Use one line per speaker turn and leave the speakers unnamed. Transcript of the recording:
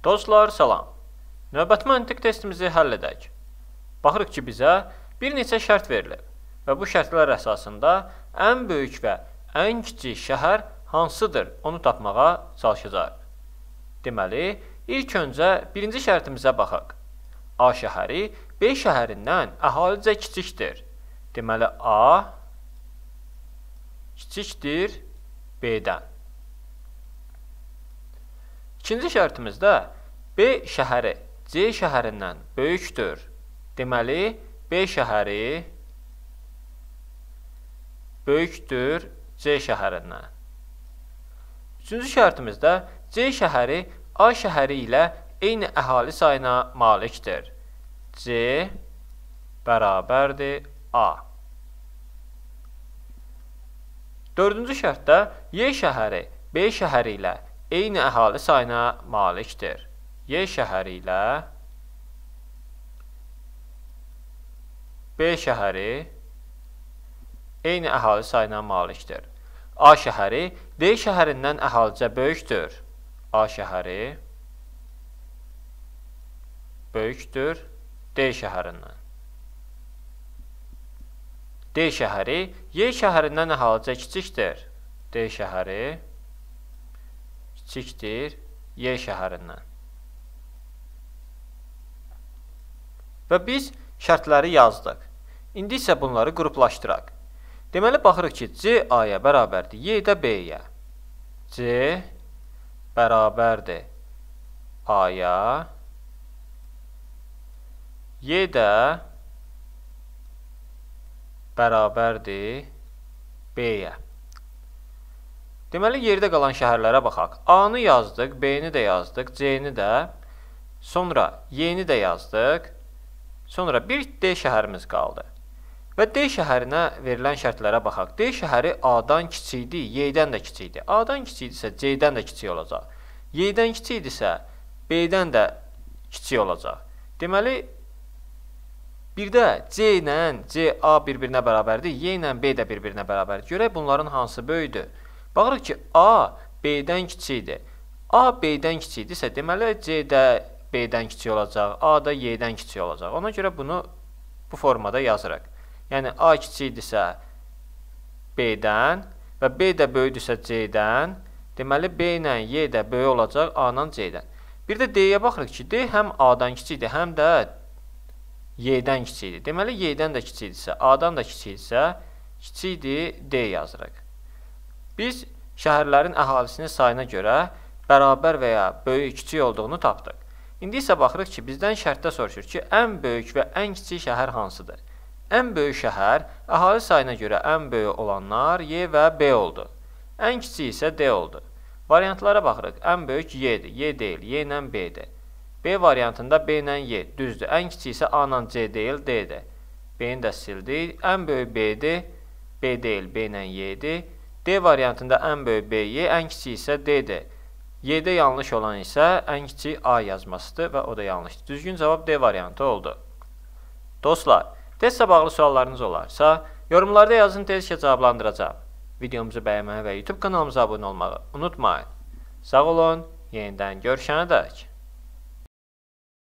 Dostlar, salam. Növbəti məntiq testimizi həll edək. Baxırıq ki, bizə bir neçə şərt verilir və bu şərtlər əsasında ən böyük və ən kiçik şəhər hansıdır, onu tapmağa çalışacaq. Deməli, ilk öncə birinci şərtimizə baxaq. A şəhəri B şəhərindən əhalicə kiçikdir. Deməli, A kiçikdir B-dən. İkinci şərtimizdə B şəhəri C şəhərindən böyükdür. Deməli, B şəhəri böyükdür C şəhərindən. Üçüncü şərtimizdə C şəhəri A şəhəri ilə eyni əhali sayına malikdir. C bərabərdir A. Dördüncü şərtdə Y şəhəri B şəhəri ilə eyni əhali sayına malikdir. Y şəhəri ilə B şəhəri eyni əhali sayına malikdir. A şəhəri D şəhərindən əhalicə böyükdür. A şəhəri böyükdür D şəhərindən. D şəhəri Y şəhərindən əhalicə kiçikdir. D şəhəri kiçikdir Y şəhərindən. Və biz şərtləri yazdıq. İndi isə bunları qruplaşdıraq. Deməli, baxırıq ki, C A-ya bərabərdir Y də B-yə. C bərabərdir A-ya, Y də bərabərdir B-yə. Deməli, yerdə qalan şəhərlərə baxaq. A-nı yazdıq, B-ni də yazdıq, C-ni də, sonra Y-ni də yazdıq, sonra bir D şəhərimiz qaldı. Və D şəhərinə verilən şərtlərə baxaq. D şəhəri A-dan kiçikdir, Y-dən də kiçikdir. A-dan kiçikdirsə C-dən də kiçik olacaq. Y-dən kiçikdirsə B-dən də kiçik olacaq. Deməli, bir də C ilə C-A bir-birinə bərabərdir, Y ilə B də bir-birinə bərabərdir. Görək bunların hansı böyükdür? Baxırıq ki, A B-dən kiçikdir. A B-dən kiçikdirsə, deməli C də B-dən kiçik olacaq, A da Y-dən kiçik olacaq. Ona görə bunu bu formada yazırıq. Yəni, A kiçikdirsə B-dən və B də böyükdürsə C-dən, deməli B ilə Y də böyük olacaq A ilə C-dən. Bir də D-yə baxırıq ki, D həm A-dan kiçikdir, həm də Y-dən kiçikdir. Deməli, Y-dən də kiçikdirsə, A-dan da kiçikdirsə, kiçikdir D yazırıq. Biz şəhərlərin əhalisinin sayına görə bərabər və ya böyük, kiçik olduğunu tapdıq. İndi isə baxırıq ki, bizdən şərtdə soruşur ki, ən böyük və ən kiçik şəhər hansıdır? Ən böyük şəhər əhali sayına görə ən böyük olanlar Y və B oldu. Ən kiçik isə D oldu. Variantlara baxırıq. Ən böyük Y-dir. Y deyil, Y ilə B-dir. B variantında B ilə Y düzdür. Ən kiçik isə A ilə C deyil, D-dir. B-ni də sildik. Ən böyük B-dir. B deyil, B ilə Y-dir. D variantında ən böyük B, Y, ən kiçik isə D-dir. Y-də yanlış olan isə ən kiçik A yazmasıdır və o da yanlışdır. Düzgün cavab D variantı oldu. Dostlar, testlə bağlı suallarınız olarsa, yorumlarda yazın, tezcə cavablandıracağım. Videomuzu bəyənməyi və YouTube kanalımıza abunə olmağı unutmayın. Sağ olun, yenidən görüşənədək.